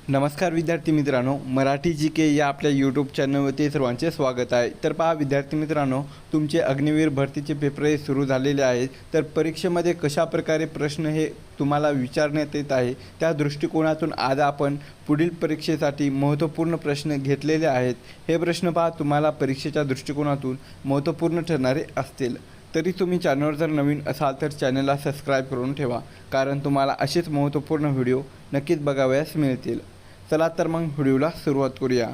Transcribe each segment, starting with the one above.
नमस्कार विद्यार्थी मित्रांनो, मराठी जी के या आपल्या यूट्यूब चॅनलवरती सर्वांचे स्वागत आहे। तर पहा विद्यार्थी मित्रांनो, तुमचे अग्निवीर भरतीचे पेपर हे सुरू झालेले आहेत। तर परीक्षेमध्ये कशा प्रकारे प्रश्न हे तुम्हाला विचारण्यात येत आहे त्या दृष्टिकोनातून आज आपण पुढील परीक्षेसाठी महत्त्वपूर्ण प्रश्न घेतलेले आहेत। हे प्रश्न पहा तुम्हाला परीक्षेच्या दृष्टिकोनातून महत्त्वपूर्ण ठरणारे असतील। तरी तुम्ही चॅनलवर जर नवीन असाल तर चॅनलला सबस्क्राईब करून ठेवा, कारण तुम्हाला असेच महत्त्वपूर्ण व्हिडिओ नक्कीच बघावयास मिळतील। चला तर मग व्हिडिओला सुरुवात करूया।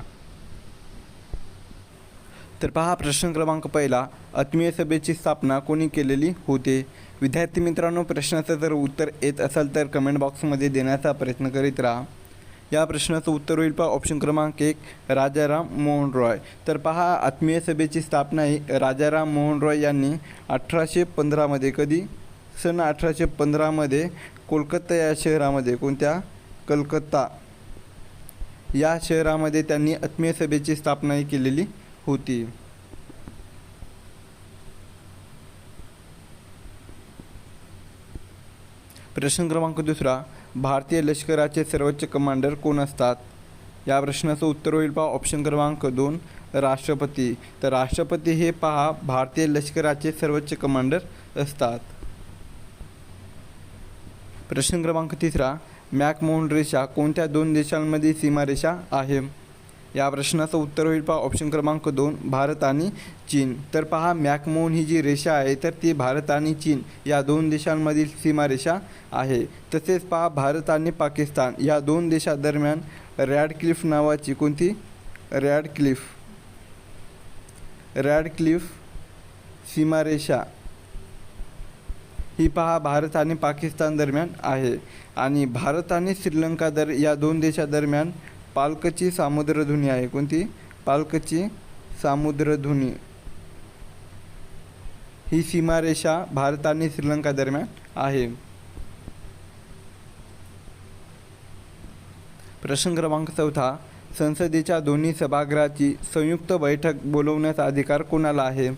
तर पहा प्रश्न क्रमांक पहिला, आत्मीय सभेची स्थापना कोणी केलेली होते? विद्यार्थी मित्रांनो, प्रश्नाचं जर उत्तर येत असेल तर कमेंट बॉक्समध्ये देण्याचा प्रयत्न करीत राहा। या प्रश्नाचं उत्तर होईल पहा ऑप्शन क्रमांक 1 राजाराम मोहन रॉय। तर पहा आत्मीय सभेची स्थापना ही राजाराम मोहन रॉय यांनी 1815 मध्ये कधी? सन 1815 मध्ये कोलकाता या शहरामध्ये, कोणत्या? कलकत्ता या शहरामध्ये त्यांनी आत्मीय सभेची स्थापना ही केलेली होती। प्रश्न क्रमांक दुसरा, भारतीय लष्कराचे सर्वोच्च कमांडर कोण असतात? या प्रश्नाचं उत्तर होईल पहा ऑप्शन क्रमांक 2 राष्ट्रपती। तर राष्ट्रपती हे पहा भारतीय लष्कराचे सर्वोच्च कमांडर असतात। प्रश्न क्रमांक तिसरा, मॅकमोहन रेषा कोणत्या दोन देशांमधील सीमारेषा आहे? या प्रश्नाचं उत्तर होईल पहा ऑप्शन क्रमांक 2 भारत आणि चीन। तर पहा मॅकमोहन ही जी रेषा आहे तर ती भारत आणि चीन या दोन देशांमधील सीमारेषा आहे। तसेच पहा भारत आणि पाकिस्तान या दोन देशांदरम्यान रॅडक्लिफ नावाची, कोणती? रॅडक्लिफ सीमारेषा ही पहा भारत आणि पाकिस्तान दरम्यान आहे। आणि भारत आणि श्रीलंका या दोन देशादरम्यान पालकची सामुद्रधुनी आहे, कोणती? पालकची सामुद्रधुनी ही सीमारेषा भारत आणि श्रीलंका दरम्यान आहे। प्रश्न क्रमांक चौथा, संसदेच्या दोन्ही सभागृहाची संयुक्त बैठक बोलवण्याचा अधिकार कोणाला आहे?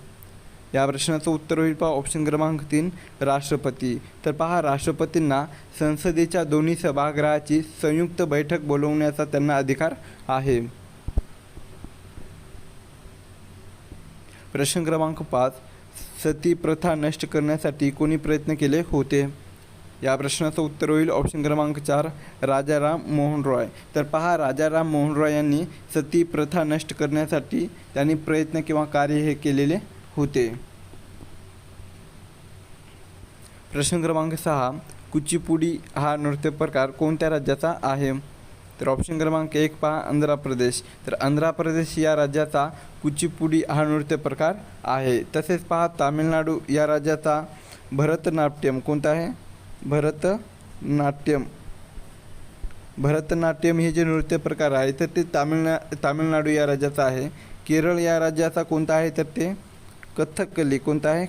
या प्रश्नाचं उत्तर होईल पहा ऑप्शन क्रमांक 3 राष्ट्रपती। तर पहा राष्ट्रपतींना संसदेच्या दोन्ही सभागृहाची संयुक्त बैठक बोलवण्याचा त्यांना अधिकार आहे। प्रश्न क्रमांक 5, सती प्रथा नष्ट करण्यासाठी कोणी प्रयत्न केले होते? या प्रश्नाचं उत्तर होईल ऑप्शन क्रमांक 4 राजाराम मोहन रॉय। तर पहा राजाराम मोहन रॉय यांनी सती प्रथा नष्ट करण्यासाठी त्यांनी प्रयत्न किंवा कार्य हे केलेले होते। प्रश्न क्रमांक 6, कुचिपुडी हा नृत्य प्रकार कोणत्या राज्याचा आहे? तर ऑप्शन क्रमांक 1 पहा आंध्र प्रदेश। तर आंध्र प्रदेश या राज्याचा कुचिपुडी हा नृत्य प्रकार आहे। तसेच पहा तामिळनाडू या राज्याचा भरतनाट्यम, कोणता आहे? भरतनाट्यम हे जे नृत्य प्रकार आहे तर ते तामिळनाडू या राज्याचा आहे। केरळ या राज्याचा कोणता आहे? तर ते कथकली, कोणता आहे?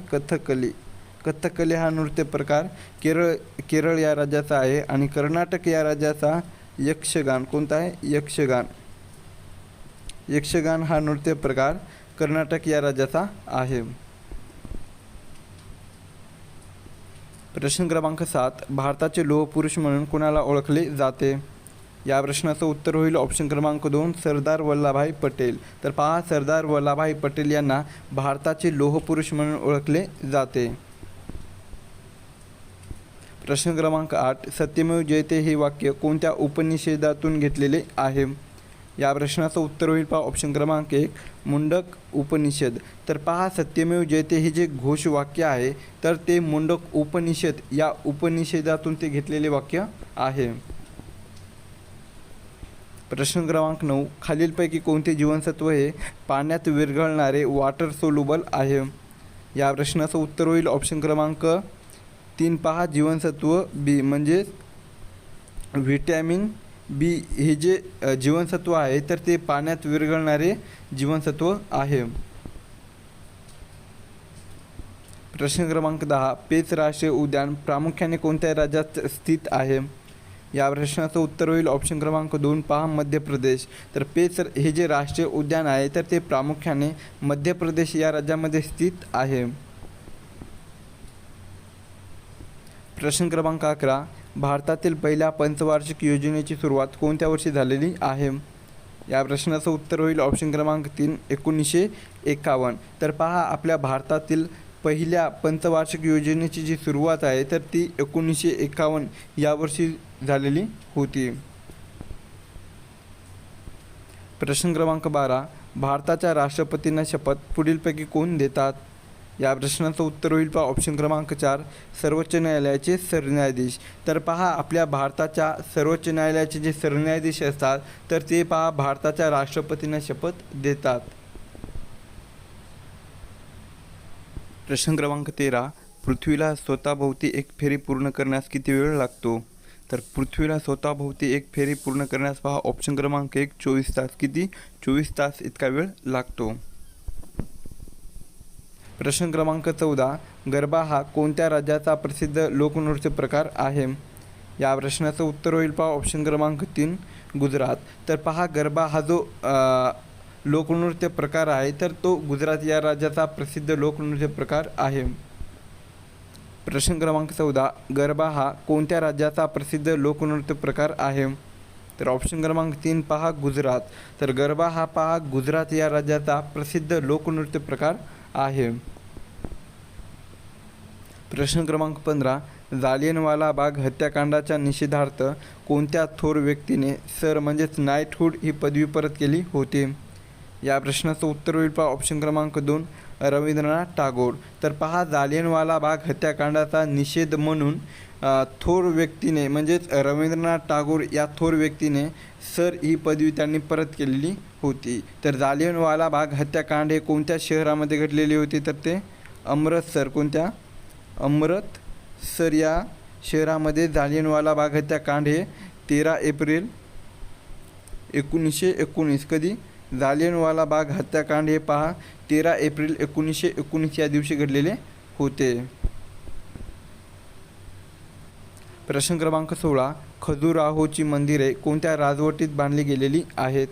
कथकली हा नृत्य प्रकार केरळ या राज्याचा आहे। आणि कर्नाटक या राज्याचा यक्षगान, कोणता आहे? यक्षगान हा नृत्य प्रकार कर्नाटक या राज्याचा आहे। प्रश्न क्रमांक 7, भारताचे लोहपुरुष म्हणून कोणाला ओळखले जाते? या प्रश्नाचं उत्तर होईल ऑप्शन क्रमांक 2 सरदार वल्लभभाई पटेल। तर पहा सरदार वल्लभभाई पटेल यांना भारताचे लोहपुरुष म्हणून ओळखले जाते। प्रश्न क्रमांक 8, सत्यमेव जयते हे वाक्य कोणत्या उपनिषेदातून घेतलेले आहे? या प्रश्नाचं उत्तर होईल पहा ऑप्शन क्रमांक 1 मुंडक उपनिषद। तर पहा सत्यमेव जयते हे जे घोषवाक्य आहे तर ते मुंडक उपनिषद या उपनिषेदातून ते घेतलेले वाक्य आहे। प्रश्न क्रमांक 9, खालीलपैकी कोणते जीवनसत्व हे पाण्यात विरघळणारे वॉटर सोल्युबल आहे? या प्रश्नाचं उत्तर होईल ऑप्शन क्रमांक 3 पहा जीवनसत्व बी, म्हणजे व्हिटॅमिन बी हे जे जीवनसत्व आहे तर ते पाण्यात विरघळणारे जीवनसत्व आहे। प्रश्न क्रमांक 10, पेंच राष्ट्रीय उद्यान प्रामुख्याने कोणत्या राज्यात स्थित आहे? या प्रश्नाचं उत्तर होईल ऑप्शन क्रमांक 2 पहा मध्य प्रदेश। तर पेंच हे जे राष्ट्रीय उद्यान आहे तर ते प्रामुख्याने मध्य प्रदेश या राज्यामध्ये स्थित आहे। प्रश्न क्रमांक 11, भारतातील पहिल्या पंचवार्षिक योजनेची सुरुवात कोणत्या वर्षी झालेली आहे? या प्रश्नाचं उत्तर होईल ऑप्शन क्रमांक 3 1951. तर पहा आपल्या भारतातील पहिल्या पंचवार्षिक योजनेची जी सुरुवात आहे तर ती 1951 या वर्षी झालेली होती. प्रश्न क्रमांक 12 भारताच्या राष्ट्रपतींना शपथ पुढीलपैकी कोण देतात? या प्रश्नाचं उत्तर होईल पहा ऑप्शन क्रमांक 4 सर्वोच्च न्यायालयाचे सरन्यायाधीश. तर पहा आपल्या भारताच्या सर्वोच्च न्यायालयाचे जे सरन्यायाधीश असतात तर ते पहा भारताच्या राष्ट्रपतींना शपथ देतात. प्रश्न क्रमांक 13 पृथ्वीला स्वतःभोवती एक फेरी पूर्ण करण्यास किती वेळ लागतो? तर पृथ्वीला स्वतःभोवती एक फेरी पूर्ण करण्यास पहा ऑप्शन क्रमांक 1 24 तास. किती? 24 तास इतका वेळ लागतो. प्रश्न क्रमांक 14 गरबा हा कोणत्या राज्याचा प्रसिद्ध लोकनृत्य प्रकार आहे? या प्रश्नाचं उत्तर होईल पहा ऑप्शन क्रमांक 3 गुजरात. तर पहा गरबा हा जो लोकनृत्य प्रकार आहे तर तो गुजरात या राज्याचा प्रसिद्ध लोकनृत्य प्रकार आहे. प्रश्न क्रमांक 14 गरबा हा कोणत्या राज्याचा प्रसिद्ध लोकनृत्य प्रकार आहे? तर ऑप्शन क्रमांक 3 पहा गुजरात. तर गरबा हा पहा गुजरात या राज्याचा प्रसिद्ध लोकनृत्य प्रकार आहे. प्रश्न क्रमांक 15 जालियनवाला बाग हत्याकांडाच्या निषेधार्थ कोणत्या थोर व्यक्तीने सर म्हणजेच नाईटहूड ही पदवी परत केली होती? या प्रश्नाचं उत्तर होईल पहा ऑप्शन क्रमांक 2 रवींद्रनाथ टागोर. तर पहा जालियनवाला बाग हत्याकांडाचा निषेध म्हणून थोर व्यक्तीने म्हणजेच रवींद्रनाथ टागोर या थोर व्यक्तीने सर ही पदवी त्यांनी परत केलेली होती. तर जालियनवाला बाग हत्याकांड हे कोणत्या शहरामध्ये घडलेले होते? तर ते अमृतसर. कोणत्या? अमृतसर या शहरामध्ये जालियनवाला बाग हत्याकांड हे 13 एप्रिल 1919. कधी? जालियनवाला बाग हत्याकांड हे पहा 13 एप्रिल 1919 या दिवशी घडलेले होते. प्रश्न क्रमांक 16 खजुराहोची मंदिरे कोणत्या राजवटीत बांधली गेलेली आहेत?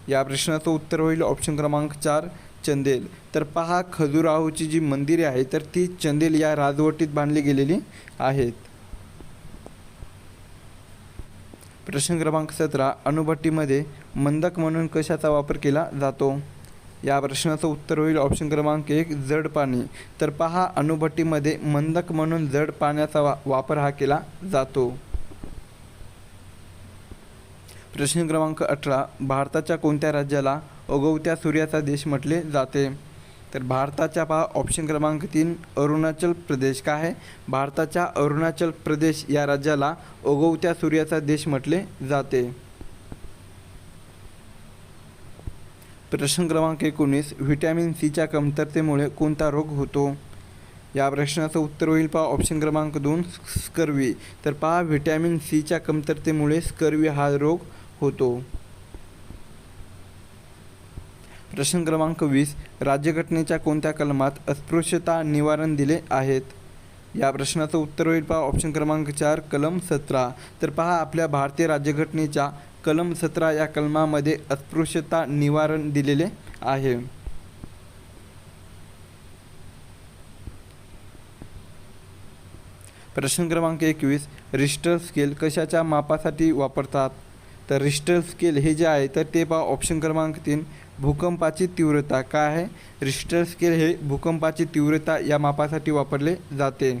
या प्रश्नाचं उत्तर होईल ऑप्शन क्रमांक 4 चंदेल. तर पहा खजुराहोची जी मंदिरे आहेत तर ती चंदेल या राजवटीत बांधली गेलेली आहेत. प्रश्न क्रमांक 17 अणुभट्टीमध्ये मंदक म्हणून कशाचा वापर केला जातो? या प्रश्नाचं उत्तर होईल ऑप्शन क्रमांक 1 जड पाणी. तर पहा अणुभट्टीमध्ये मंदक म्हणून जड पाण्याचा वापर हा केला जातो. प्रश्न क्रमांक 18 भारताच्या कोणत्या राज्याला उगवत्या सूर्याचा देश म्हटले जाते? तर भारताच्या पहा ऑप्शन क्रमांक 3 अरुणाचल प्रदेश. काय आहे? भारताच्या अरुणाचल प्रदेश या राज्याला उगवत्या सूर्याचा देश म्हटले जाते. प्रश्न क्रमांक 19 व्हिटॅमिन सीच्या कमतरतेमुळे कोणता रोग होतो? या प्रश्नाचं उत्तर होईल पहा ऑप्शन क्रमांक 2 स्कर्वी. तर पहा व्हिटॅमिन सीच्या कमतरतेमुळे स्कर्वी हा रोग होतो. प्रश्न क्रमांक 20 राज्यघटनेच्या कोणत्या कलमात अस्पृश्यता निवारण दिले आहेत? या प्रश्नाचं उत्तर होईल पहा ऑप्शन क्रमांक 4 कलम 17. तर पहा आपल्या भारतीय राज्यघटनेच्या कलम 17 या कलमामध्ये अस्पृश्यता निवारण दिलेले आहे. प्रश्न क्रमांक 21 रिश्टर स्केल कशाच्या मापासाठी वापरतात? तर रिश्टर स्केल हे जे आहे तर ते पहा ऑप्शन क्रमांक 3 भूकंपाची तीव्रता. काय आहे? रिश्टर स्केल हे भूकंपाची तीव्रता या मापासाठी वापरले जाते.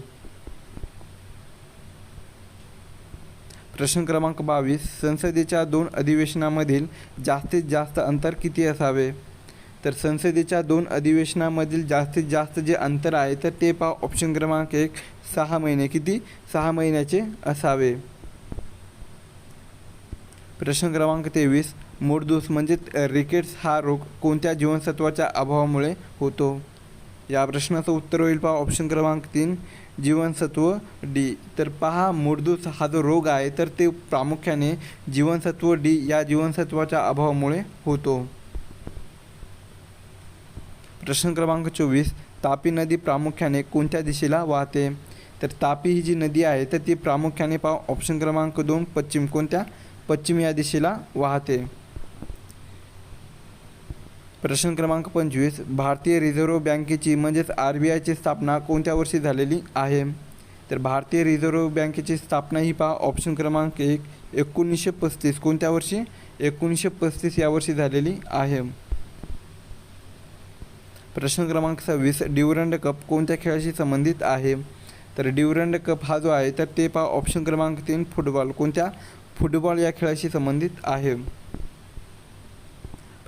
प्रश्न क्रमांक 22 संसदेच्या 2 अधिवेशनामधील जास्तीत जास्त अंतर किती असावे? तर संसदेच्या 2 अधिवेशनामधील जास्तीत जास्त जे अंतर आहे तर ते पहा ऑप्शन क्रमांक 1 6 महिने. किती? 6 महिन्याचे असावे. प्रश्न क्रमांक 23 मूळदूस म्हणजे रिकेट्स हा रोग कोणत्या जीवनसत्वाच्या अभावामुळे होतो? या प्रश्नाचं उत्तर होईल पहा ऑप्शन क्रमांक 3 जीवनसत्व डी. तर पहा मूळदूस हा जो रोग आहे तर ते प्रामुख्याने जीवनसत्व डी या जीवनसत्वाच्या अभावामुळे होतो. प्रश्न क्रमांक 24 तापी नदी प्रामुख्याने कोणत्या दिशेला वाहते? तर तापी ही जी नदी आहे तर ती प्रामुख्याने पहा ऑप्शन क्रमांक 2 पश्चिम. कोणत्या? पश्चिम या दिशेला वाहते. प्रश्न क्रमांक 25 भारतीय रिझर्व्ह बँकेची म्हणजेच RBIची स्थापना कोणत्या वर्षी झालेली आहे? तर भारतीय रिझर्व्ह बँकेची स्थापना ही पहा ऑप्शन क्रमांक 1 1935 कोणत्या वर्षी 1935 या वर्षी झालेली आहे. प्रश्न क्रमांक 26 ड्युरंड कप कोणत्या खेळाशी संबंधित आहे. तर ड्युरंड कप हा जो आहे तर ते पहा ऑप्शन क्रमांक 3 फुटबॉल कोणत्या फुटबॉल या खेळाशी संबंधित आहे.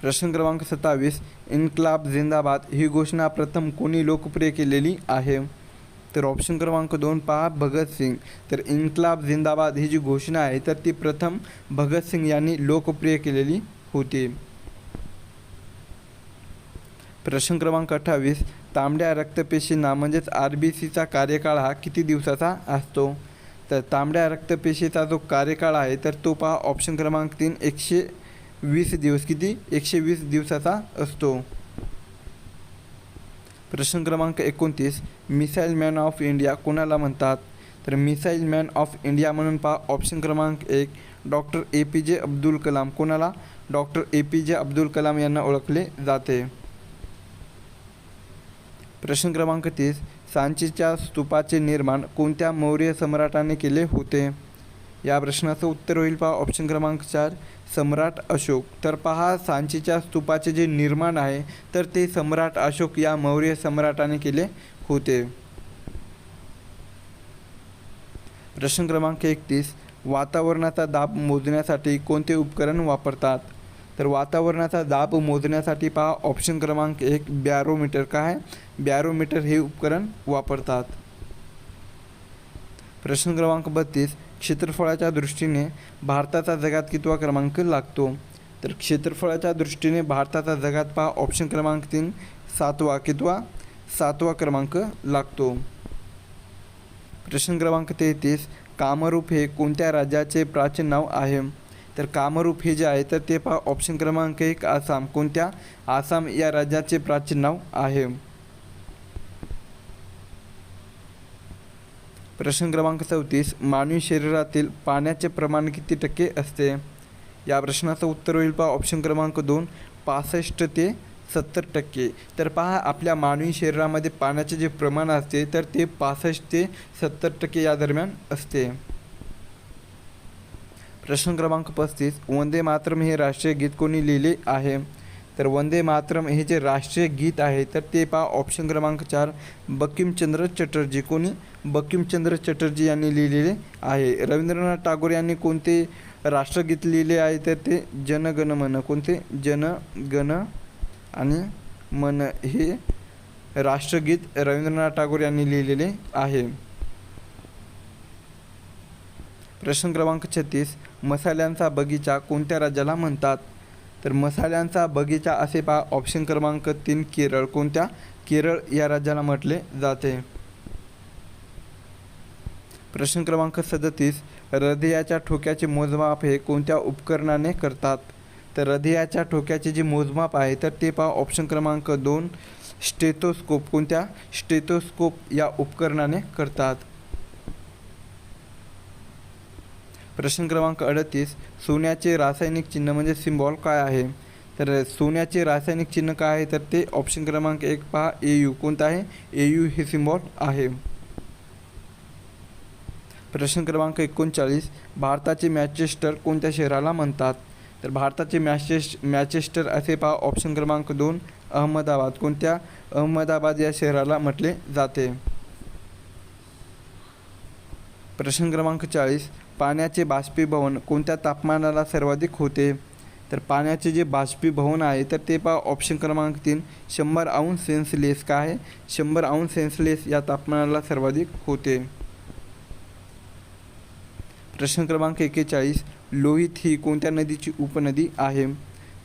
प्रश्न क्रमांक 27 इन्क्लाब जिंदाबाद ही घोषणा प्रथम कोणी लोकप्रिय केलेली आहे. तर ऑप्शन क्रमांक 2 पहा भगतसिंग. तर इन्क्लाब जिंदाबाद ही जी घोषणा आहे तर ती प्रथम भगतसिंग यांनी लोकप्रिय केलेली होती. प्रश्न क्रमांक 28 तांबड्या रक्तपेशींना म्हणजेच RBCचा कार्यकाळ हा किती दिवसाचा असतो. तर तांबड्या रक्तपेशीचा जो कार्यकाळ आहे तर तो पहा ऑप्शन क्रमांक 3 120 दिवस किती 120 दिवसाचा असतो. प्रश्न क्रमांक 29 मिसाईल मॅन ऑफ इंडिया कोणाला म्हणतात. तर मिसाईल मॅन ऑफ इंडिया म्हणून पहा ऑप्शन क्रमांक 1 डॉक्टर APJ अब्दुल कलाम कोणाला डॉक्टर APJ अब्दुल कलाम यांना ओळखले जाते. प्रश्न क्रमांक 30 सांचीच्या स्तूपाचे निर्माण कोणत्या मौर्य सम्राटाने केले होते. या प्रश्नाचं उत्तर होईल पहा ऑप्शन क्रमांक 4 सम्राट अशोक. तर पहा सांचीच्या स्तूपाचे जे निर्माण आहे तर ते सम्राट अशोक या मौर्य सम्राटाने केले होते. प्रश्न क्रमांक 31 वातावरणाचा दाब मोजण्यासाठी कोणते उपकरण वापरतात. तर वातावरणाचा दाब मोजण्यासाठी पहा ऑप्शन क्रमांक 1 बॅरोमीटर काय बॅरोमीटर हे उपकरण वापरतात. प्रश्न क्रमांक 32 क्षेत्रफळाच्या दृष्टीने भारताचा जगात कितवा क्रमांक लागतो. तर क्षेत्रफळाच्या दृष्टीने भारताचा जगात पहा ऑप्शन क्रमांक 3 सातवा क्रमांक लागतो. प्रश्न क्रमांक 33 कामरूप हे कोणत्या राज्याचे प्राचीन नाव आहे. तर कामरूप हे जे आहे तर ते पहा ऑप्शन क्रमांक 1 आसाम कोणत्या आसाम या राज्याचे प्राचीन नाव आहे. प्रश्न क्रमांक 34 मानवी शरीरातील पाण्याचे प्रमाण किती टक्के असते. या प्रश्नाचं उत्तर होईल पहा ऑप्शन क्रमांक 2 65 ते 70%. तर पहा आपल्या मानवी शरीरामध्ये पाण्याचे जे प्रमाण असते तर ते 65 ते 70% या दरम्यान असते. प्रश्न क्रमांक 35 वंदे मातरम हे राष्ट्रीय गीत कोणी लिहिले आहे. तर वंदे मातरम हे जे राष्ट्रीय गीत आहे तर ते पहा ऑप्शन क्रमांक 4 बंकिमचंद्र चटर्जी कोणी बंकिमचंद्र चटर्जी यांनी लिहिलेले आहे. रवींद्रनाथ टागोर यांनी कोणते राष्ट्रगीत लिहिले आहे तर ते जनगण मन कोणते जनगण आणि मन हे राष्ट्रगीत रवींद्रनाथ टागोर यांनी लिहिलेले आहे. प्रश्न क्रमांक 36 मसाल्यांचा बगीचा कोणत्या राज्याला म्हणतात. तर मसाल्यांचा बगीचा असे पहा ऑप्शन क्रमांक 3 केरळ कोणत्या केरळ या राज्याला म्हटले जाते. प्रश्न क्रमांक 37 हृदयाच्या ठोक्याचे मोजमाप हे कोणत्या उपकरणाने करतात. तर हृदयाच्या ठोक्याचे जे मोजमाप आहे तर ते पहा ऑप्शन क्रमांक 2 स्टेथोस्कोप कोणत्या स्टेथोस्कोप या उपकरणाने करतात. प्रश्न क्रमांक 38 सोन्याचे रासायनिक चिन्ह म्हणजे सिम्बॉल काय आहे. तर सोन्याचे रासायनिक चिन्ह काय आहे तर ते ऑप्शन क्रमांक 1 पहा AU कोणतं आहे AU हे सिम्बॉल आहे. प्रश्न क्रमांक 39 भारताचे मँचेस्टर कोणत्या शहराला म्हणतात. तर भारताचे मँचेस्टर असे पहा ऑप्शन क्रमांक 2 अहमदाबाद कोणत्या अहमदाबाद या शहराला म्हटले जाते. प्रश्न क्रमांक 40 पाण्याचे बाष्पीभवन कोणत्या तापमानाला सर्वाधिक होते. तर पाण्याचे जे बाष्पीभवन आहे तर ते पहा ऑप्शन क्रमांक 3 100 अंश सेल्सिअस काय आहे 100 अंश सेल्सिअस या तापमानाला सर्वाधिक होते. प्रश्न क्रमांक 41 लोहित ही कोणत्या नदीची उपनदी आहे.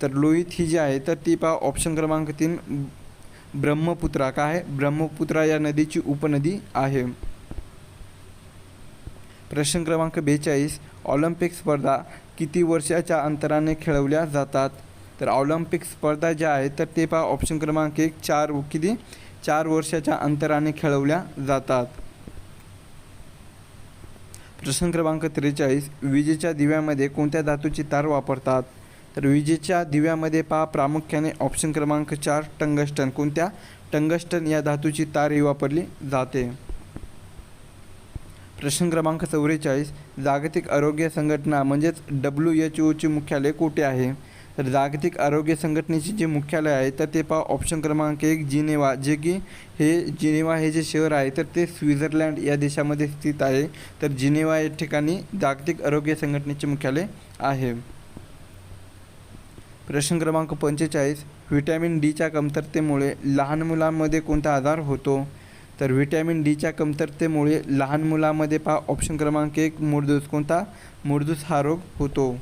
तर लोहित ही जी आहे तर ती पहा ऑप्शन क्रमांक 3 ब्रह्मपुत्रा काय आहे ब्रह्मपुत्रा या नदीची उपनदी आहे. प्रश्न क्रमांक 42 ऑलिम्पिक स्पर्धा किती वर्षाच्या अंतराने खेळवल्या जातात. तर ऑलिम्पिक स्पर्धा ज्या आहेत तर ते पहा ऑप्शन क्रमांक 1 4 वर्षाच्या अंतराने खेळवल्या जातात. प्रश्न क्रमांक 43 विजेच्या दिव्यामध्ये कोणत्या धातूची तार वापरतात. तर विजेच्या दिव्यामध्ये पहा प्रामुख्याने ऑप्शन क्रमांक 4 टंगस्टन कोणत्या टंगस्टन या धातूची तार ही वापरली जाते. प्रश्न क्रमांक 44, जागतिक आरोग्य संघटना म्हणजेच WHO मुख्यालय कुठे आहे? तर जागतिक आरोग्य संघटनेचे जे मुख्यालय आहे तर ते पहा ऑप्शन क्रमांक 1 जिनेवा, जे की हे जिनेवा हे जे शहर आहे तर ते स्वित्झर्लंड या देशामध्ये स्थित आहे. तर जिनेवा या ठिकाणी जागतिक आरोग्य संघटनेचे मुख्यालय आहे. प्रश्न क्रमांक 45, व्हिटॅमिन डीच्या कमतरतेमुळे लहान मुलांमध्ये कोणता आजार होतो? तर व्हिटॅमिन डीच्या कमतरतेमुळे लहान मुलांमध्ये पहा ऑप्शन क्रमांक 1 मुळदूस, कोणता मुळदूस हा रोग होतो.